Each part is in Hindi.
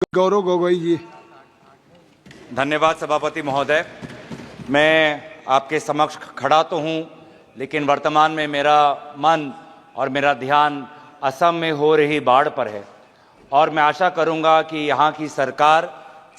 गौरव गोगोई जी। धन्यवाद सभापति महोदय। मैं आपके समक्ष खड़ा तो हूं, लेकिन वर्तमान में मेरा मन और मेरा ध्यान असम में हो रही बाढ़ पर है और मैं आशा करूंगा कि यहां की सरकार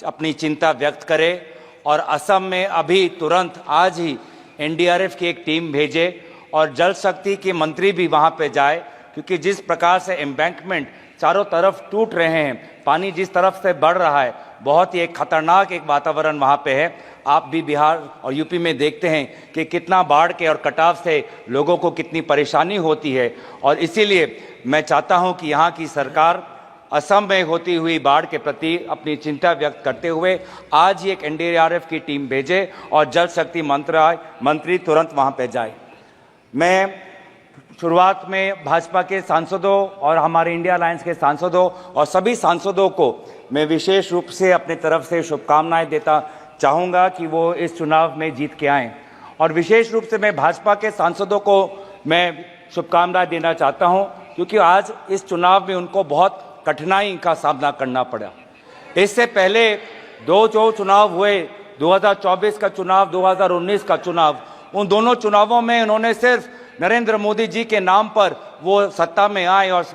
अपनी चिंता व्यक्त करे और असम में अभी तुरंत आज ही एनडीआरएफ की एक टीम भेजे और जल शक्ति के मंत्री भी वहां पे जाए, क्योंकि जिस प्रकार से एम्बैंकमेंट चारों तरफ टूट रहे हैं, पानी जिस तरफ से बढ़ रहा है, बहुत ही एक खतरनाक एक वातावरण वहाँ पे है। आप भी बिहार और यूपी में देखते हैं कि कितना बाढ़ के और कटाव से लोगों को कितनी परेशानी होती है और इसीलिए मैं चाहता हूँ कि यहाँ की सरकार असम में होती हुई बाढ़ के प्रति अपनी चिंता व्यक्त करते हुए आज ही एक एनडीआरएफ की टीम भेजे और जल शक्ति मंत्री तुरंत वहाँ पे जाए। मैं शुरुआत में भाजपा के सांसदों और हमारे इंडिया अलायंस के सांसदों और सभी सांसदों को मैं विशेष रूप से अपने तरफ से शुभकामनाएं देता चाहूँगा कि वो इस चुनाव में जीत के आएँ। और विशेष रूप से मैं भाजपा के सांसदों को मैं शुभकामनाएं देना चाहता हूँ, क्योंकि आज इस चुनाव में उनको बहुत कठिनाई का सामना करना पड़ा। इससे पहले दो जो चुनाव हुए, 2024 का चुनाव, 2019 का चुनाव, उन दोनों चुनावों में उन्होंने सिर्फ नरेंद्र मोदी जी के नाम पर वो सत्ता में आए और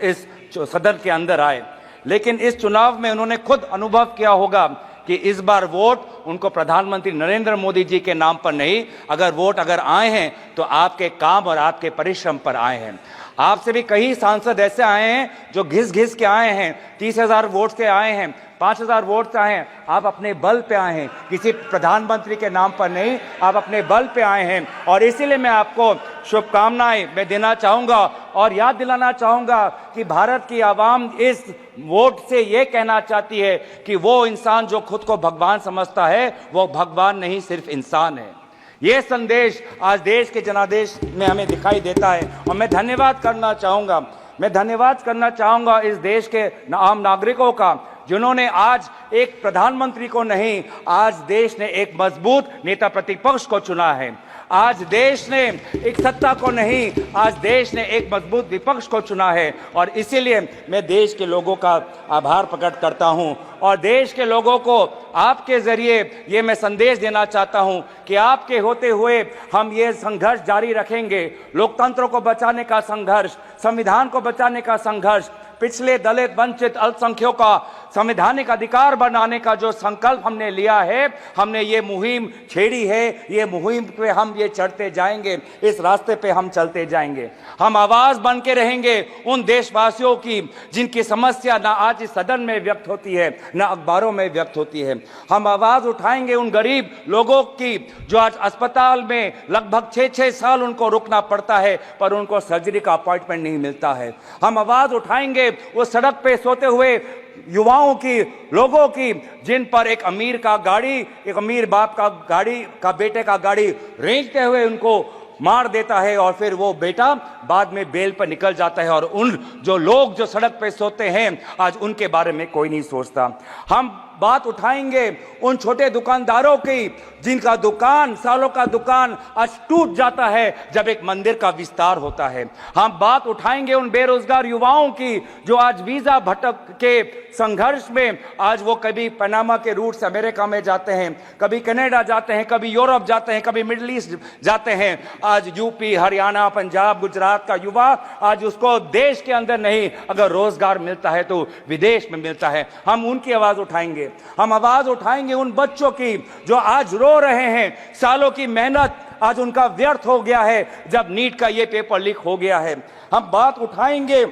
इस सदन के अंदर आए, लेकिन इस चुनाव में उन्होंने खुद अनुभव किया होगा कि इस बार वोट उनको प्रधानमंत्री नरेंद्र मोदी जी के नाम पर नहीं, अगर आए हैं तो आपके काम और आपके परिश्रम पर आए हैं। आपसे भी कई सांसद ऐसे आए हैं जो घिस घिस के आए हैं, 30,000 वोट से आए हैं, 5,000 वोट से आए हैं। आप अपने बल पे आए हैं, किसी प्रधानमंत्री के नाम पर नहीं, आप अपने बल पे आए हैं और इसीलिए मैं आपको शुभकामनाएं मैं देना चाहूँगा और याद दिलाना चाहूँगा कि भारत की आवाम इस वोट से ये कहना चाहती है कि वो इंसान जो खुद को भगवान समझता है वो भगवान नहीं, सिर्फ इंसान है। ये संदेश आज देश के जनादेश में हमें दिखाई देता है और मैं धन्यवाद करना चाहूँगा इस देश के आम नागरिकों का, जिन्होंने आज एक प्रधानमंत्री को नहीं, आज देश ने एक मजबूत नेता प्रतिपक्ष को चुना है। आज देश ने एक सत्ता को नहीं, आज देश ने एक मजबूत विपक्ष को चुना है और इसीलिए मैं देश के लोगों का आभार प्रकट करता हूं और देश के लोगों को आपके जरिए ये मैं संदेश देना चाहता हूं कि आपके होते हुए हम ये संघर्ष जारी रखेंगे। लोकतंत्र को बचाने का संघर्ष, संविधान को बचाने का संघर्ष, पिछले दलित वंचित अल्पसंख्यकों का संवैधानिक अधिकार बनाने का जो संकल्प हमने लिया है, हमने ये मुहिम छेड़ी है, ये मुहिम पे हम ये चढ़ते जाएंगे, इस रास्ते पे हम चलते जाएंगे। हम आवाज बन के रहेंगे उन देशवासियों की जिनकी समस्या ना आज इस सदन में व्यक्त होती है ना अखबारों में व्यक्त होती है। हम आवाज उठाएंगे उन गरीब लोगों की जो आज अस्पताल में लगभग 6-6 साल उनको रुकना पड़ता है पर उनको सर्जरी का अपॉइंटमेंट नहीं मिलता है। हम आवाज उठाएंगे वो सड़क पे सोते हुए युवाओं की, लोगों की, जिन पर एक अमीर बाप का गाड़ी का बेटे का गाड़ी रेंगते हुए उनको मार देता है और फिर वो बेटा बाद में बेल पर निकल जाता है और उन जो लोग जो सड़क पे सोते हैं आज उनके बारे में कोई नहीं सोचता। हम बात उठाएंगे उन छोटे दुकानदारों की जिनका दुकान, सालों का दुकान आज टूट जाता है जब एक मंदिर का विस्तार होता है। हम बात उठाएंगे उन बेरोजगार युवाओं की जो आज वीजा भटक के संघर्ष में आज वो कभी पनामा के रूट से अमेरिका में जाते हैं, कभी कनाडा जाते हैं, कभी यूरोप जाते हैं, कभी मिडिल ईस्ट जाते हैं। आज यूपी, हरियाणा, पंजाब, गुजरात का युवा आज उसको देश के अंदर नहीं, अगर रोजगार मिलता है तो विदेश में मिलता है। हम उनकी आवाज उठाएंगे। हम आवाज उठाएंगे उन बच्चों की जो आज रो रहे हैं, सालों की मेहनत आज उनका व्यर्थ हो गया है जब नीट का ये पेपर लीक हो गया है। हम बात उठाएंगे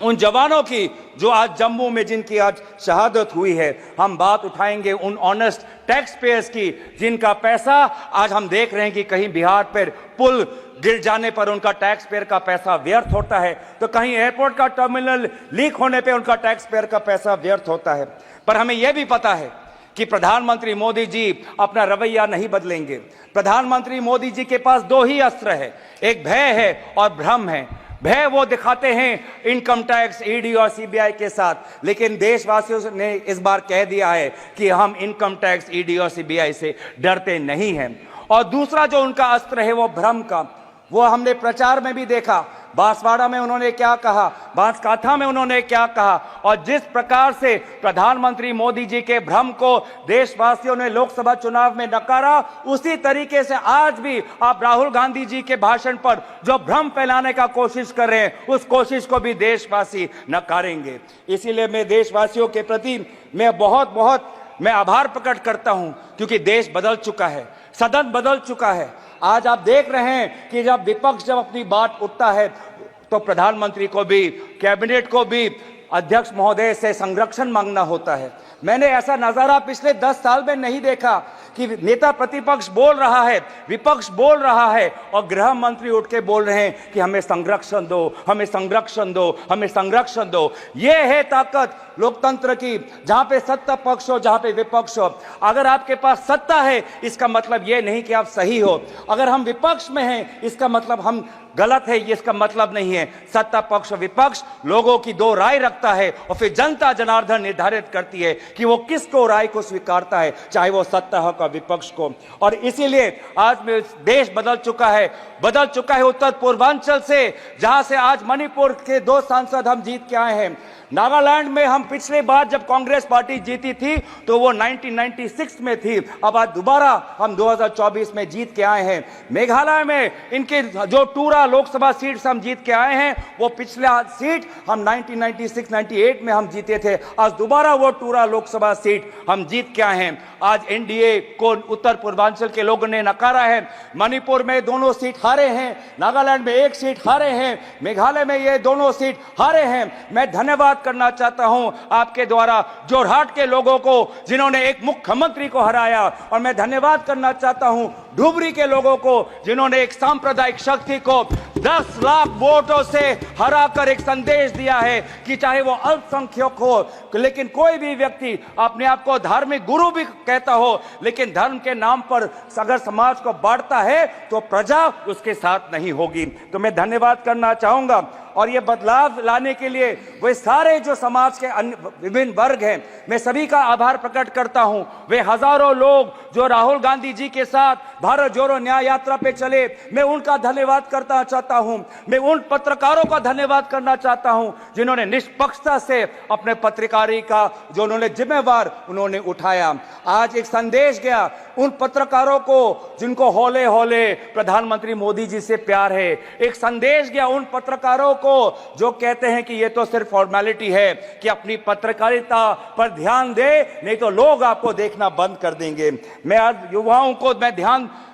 उन जवानों की जो आज जम्मू में जिनकी आज शहादत हुई है। हम बात उठाएंगे उन ऑनेस्ट टैक्स पेयर्स की जिनका पैसा आज हम देख रहे हैं कि कहीं बिहार पर पुल गिर जाने पर उनका टैक्स पेयर का पैसा व्यर्थ होता है, तो कहीं एयरपोर्ट का टर्मिनल लीक होने पे उनका टैक्स पेयर का पैसा व्यर्थ होता है। पर हमें यह भी पता है कि प्रधानमंत्री मोदी जी अपना रवैया नहीं बदलेंगे। प्रधानमंत्री मोदी जी के पास दो ही अस्त्र है, एक भय है और भ्रम है। भय वो दिखाते हैं इनकम टैक्स, ईडी और सीबीआई के साथ, लेकिन देशवासियों ने इस बार कह दिया है कि हम इनकम टैक्स, ईडी और सीबीआई से डरते नहीं हैं। और दूसरा जो उनका अस्त्र है वो भ्रम का। वो हमने प्रचार में भी देखा बांसवाड़ा में उन्होंने क्या कहा, बांसकाठा में उन्होंने क्या कहा, और जिस प्रकार से प्रधानमंत्री मोदी जी के भ्रम को देशवासियों ने लोकसभा चुनाव में नकारा, उसी तरीके से आज भी आप राहुल गांधी जी के भाषण पर जो भ्रम फैलाने का कोशिश कर रहे हैं, उस कोशिश को भी देशवासी नकारेंगे। इसीलिए मैं देशवासियों के प्रति मैं बहुत आभार प्रकट करता हूं, क्योंकि देश बदल चुका है, सदन बदल चुका है। आज आप देख रहे हैं कि जब विपक्ष जब अपनी बात उठता है तो प्रधानमंत्री को भी, कैबिनेट को भी अध्यक्ष महोदय से संरक्षण मांगना होता है। मैंने ऐसा नजारा पिछले 10 साल में नहीं देखा कि नेता प्रतिपक्ष बोल रहा है, विपक्ष बोल रहा है और गृह मंत्री उठ के बोल रहे हैं कि हमें संरक्षण दो, हमें संरक्षण दो, हमें संरक्षण दो। यह है ताकत लोकतंत्र की, जहां पे सत्ता पक्ष हो, जहां पे विपक्ष हो। अगर आपके पास सत्ता है, इसका मतलब यह नहीं कि आप सही हो। अगर हम विपक्ष में हैं, इसका मतलब हम गलत है, ये इसका मतलब नहीं है। सत्ता पक्ष और विपक्ष लोगों की दो राय रखता है और फिर जनता जनार्दन निर्धारित करती है कि वो किसको राय को स्वीकारता है, चाहे वो सत्ता हो का विपक्ष को। और इसीलिए आज में देश बदल चुका है उत्तर पूर्वांचल से, जहां से आज मणिपुर के 2 सांसद हम जीत के आए हैं। नागालैंड में हम पिछली बार जब कांग्रेस पार्टी जीती थी तो वो 1996 में थी, अब आज दोबारा हम 2024 में जीत के आए हैं। मेघालय में इनके जो टूरा लोकसभा सीट हम जीत के आए हैं, वो पिछला सीट हम 1996-98 में हम जीते थे, आज दोबारा वो टूरा लोकसभा सीट हम जीत के आए हैं। आज एनडीए को उत्तर पूर्वांचल के लोगों ने नकारा है। मणिपुर में दोनों सीट हारे हैं, नागालैंड में 1 सीट हारे हैं, मेघालय में ये दोनों सीट हारे हैं। मैं धन्यवाद करना चाहता हूं आपके द्वारा जोरहाट के लोगों को, जिन्होंने एक मुख्यमंत्री को हराया, और मैं धन्यवाद करना चाहता हूं धुबरी के लोगों को, जिन्होंने एक सांप्रदायिक शक्ति को 10 लाख वोटों से हराकर एक संदेश दिया है कि चाहे वो अल्पसंख्यक हो, लेकिन कोई भी व्यक्ति अपने आप को धार्मिक गुरु भी कहता हो, लेकिन धर्म के नाम पर अगर समाज को बांटता है तो प्रजा उसके साथ नहीं होगी। तो मैं धन्यवाद करना चाहूंगा। और ये बदलाव लाने के लिए वे सारे जो समाज के विभिन्न वर्ग हैं, मैं सभी का आभार प्रकट करता हूं। वे हजारों लोग जो राहुल गांधी जी के साथ भारत जोड़ो न्याय यात्रा पे चले, मैं उनका धन्यवाद करना चाहता हूं। मैं उन पत्रकारों का धन्यवाद करना चाहता हूं जिन्होंने निष्पक्षता से अपने पत्रकारी का जो उन्होंने जिम्मेवार उन्होंने उठाया। आज एक संदेश गया उन पत्रकारों को जिनको हौले हौले प्रधानमंत्री मोदी जी से प्यार है। एक संदेश गया उन पत्रकारों को जो कहते हैं कि ये तो सिर्फ फॉर्मेलिटी है, कि अपनी पत्रकारिता पर ध्यान दे, नहीं तो लोग आपको देखना बंद कर देंगे। मैं आज युवाओं को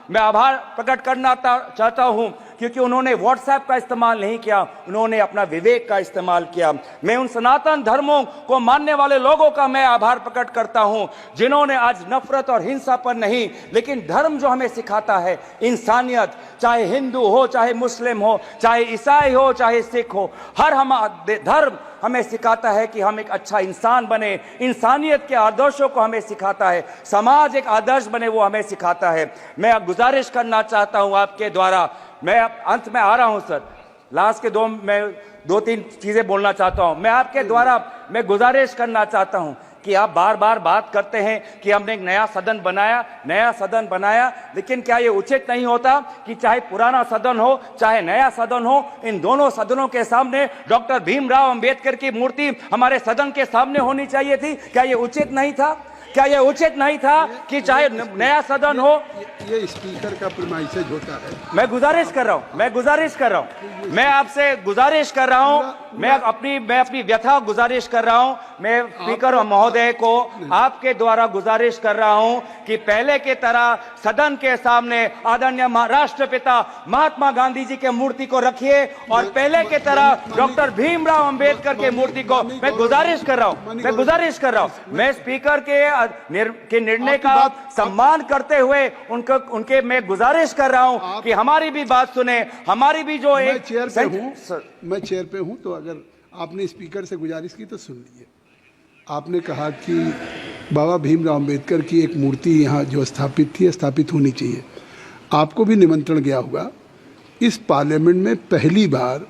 मैं आभार प्रकट करना चाहता हूं, क्योंकि उन्होंने व्हाट्सएप का इस्तेमाल नहीं किया, उन्होंने अपना विवेक का इस्तेमाल किया। मैं उन सनातन धर्मों को मानने वाले लोगों का मैं आभार प्रकट करता हूं, जिन्होंने आज नफरत और हिंसा पर नहीं, लेकिन धर्म जो हमें सिखाता है इंसानियत, चाहे हिंदू हो, चाहे मुस्लिम हो, चाहे ईसाई हो, चाहे सिख हो, हर धर्म हमें सिखाता है कि हम एक अच्छा इंसान बने। इंसानियत के आदर्शों को हमें सिखाता है, समाज एक आदर्श बने वो हमें सिखाता है। मैं गुजारिश करना चाहता हूं आपके द्वारा, मैं अंत में आ रहा हूं सर, लास्ट के मैं 2-3 चीजें बोलना चाहता हूं। मैं आपके द्वारा मैं गुजारिश करना चाहता हूं कि आप बार बार बात करते हैं कि हमने एक नया सदन बनाया, लेकिन क्या ये उचित नहीं होता कि चाहे पुराना सदन हो चाहे नया सदन हो, इन दोनों सदनों के सामने डॉक्टर भीमराव अंबेडकर की मूर्ति हमारे सदन के सामने होनी चाहिए थी? क्या ये उचित नहीं था? क्या यह उचित नहीं था कि चाहे नया सदन हो? ये स्पीकर का प्रीमाइसेज होता है। मैं गुजारिश कर रहा हूं, मैं आपसे गुजारिश कर रहा हूं, मैं अपनी व्यथा गुजारिश कर रहा हूं। मैं स्पीकर महोदय को आपके द्वारा गुजारिश कर रहा हूं कि पहले के तरह सदन के सामने आदरणीय राष्ट्रपिता महात्मा गांधी जी के मूर्ति को रखिए, और पहले के तरह डॉक्टर भीमराव अंबेडकर के मूर्ति को मैं गुजारिश कर रहा हूं। मैं स्पीकर के निर्णय का सम्मान करते हुए उनके मैं गुजारिश कर रहा हूं कि हमारी भी बात सुने, हमारी भी जो मैं चेयर पे हूं, तो अगर आपने स्पीकर से गुजारिश की तो सुन लीजिए। आपने कहा कि बाबा भीमराव अंबेडकर की एक मूर्ति यहाँ जो स्थापित होनी चाहिए। आपको भी निमंत्रण गया होगा। इस पार्लियामेंट में पहली बार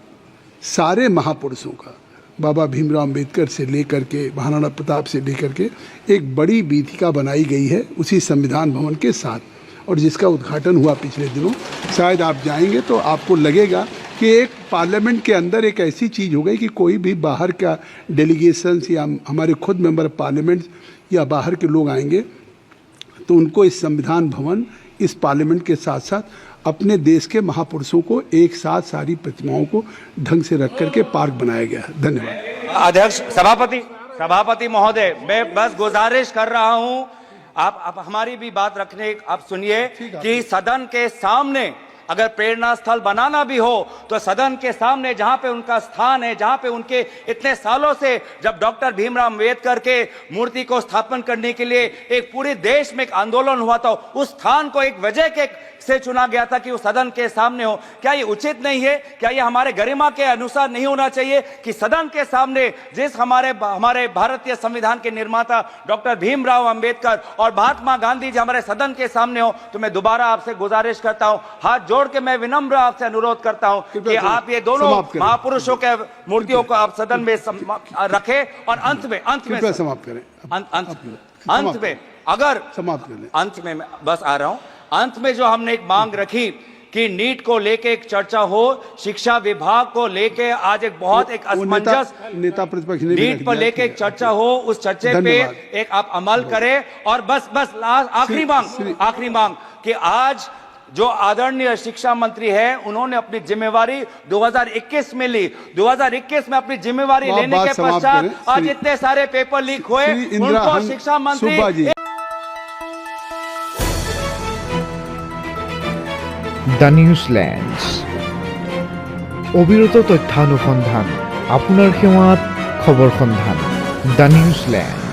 सारे महापुरुषों का, बाबा भीमराव अंबेडकर से लेकर के महाराणा प्रताप से लेकर के एक बड़ी वीथिका बनाई गई है उसी संविधान भवन के साथ, और जिसका उद्घाटन हुआ पिछले दिनों। शायद आप जाएंगे तो आपको लगेगा कि एक पार्लियामेंट के अंदर एक ऐसी चीज़ हो गई कि कोई भी बाहर का डेलीगेशंस या हमारे खुद मेंबर पार्लियामेंट या बाहर के लोग आएंगे तो उनको इस संविधान भवन, इस पार्लियामेंट के साथ साथ अपने देश के महापुरुषों को एक साथ सारी प्रतिमाओं को ढंग से रख करके पार्क बनाया गया है। धन्यवाद। अध्यक्ष, सभापति महोदय, मैं बस गुजारिश कर रहा हूं, आप हमारी भी बात रखने, आप सुनिए कि सदन के सामने अगर प्रेरणा स्थल बनाना भी हो तो सदन के सामने जहां पे उनका स्थान है, जहां पे उनके इतने सालों से जब डॉक्टर भीमराव अंबेडकर के मूर्ति को स्थापन करने के लिए एक पूरे देश में एक आंदोलन हुआ था, उस स्थान को एक वजह के से चुना गया था कि वो सदन के सामने हो। क्या ये उचित नहीं है? क्या ये हमारे गरिमा के अनुसार नहीं होना चाहिए कि सदन के सामने जिस हमारे भारतीय संविधान के निर्माता डॉक्टर भीमराव अंबेडकर और महात्मा गांधी जी हमारे सदन के सामने हो? तो मैं दोबारा आपसे गुजारिश करता हूं, हाथ जोड़ के मैं विनम्र आपसे अनुरोध करता हूं कि आप ये दोनों महापुरुषों के मूर्तियों को आप सदन में रखें और अंत में समाप्त करें। अंत में अगर समाप्त करें, अंत में मैं बस आ रहा हूं, अंत में जो हमने एक मांग रखी कि नीट को लेके एक चर्चा हो, शिक्षा विभाग को लेके आज एक बहुत एक असमंजस नेता प्रतिपक्ष ने नीट पर लेके एक चर्चा हो, उस चर्चे पे एक आप अमल करें। और बस आखिरी मांग कि आज जो आदरणीय शिक्षा मंत्री है उन्होंने अपनी जिम्मेवारी 2021 में ली, 2021 में अपनी जिम्मेवारी लेने के पश्चात आज इतने सारे पेपर लीक हुए, उनको शिक्षा मंत्री দ্য নিউজল্যান্ডছ অবিরত তথ্যানুসন্ধান আপোনাৰ সেৱাত খবৰ সন্ধান দ্য নিউজল্যান্ড।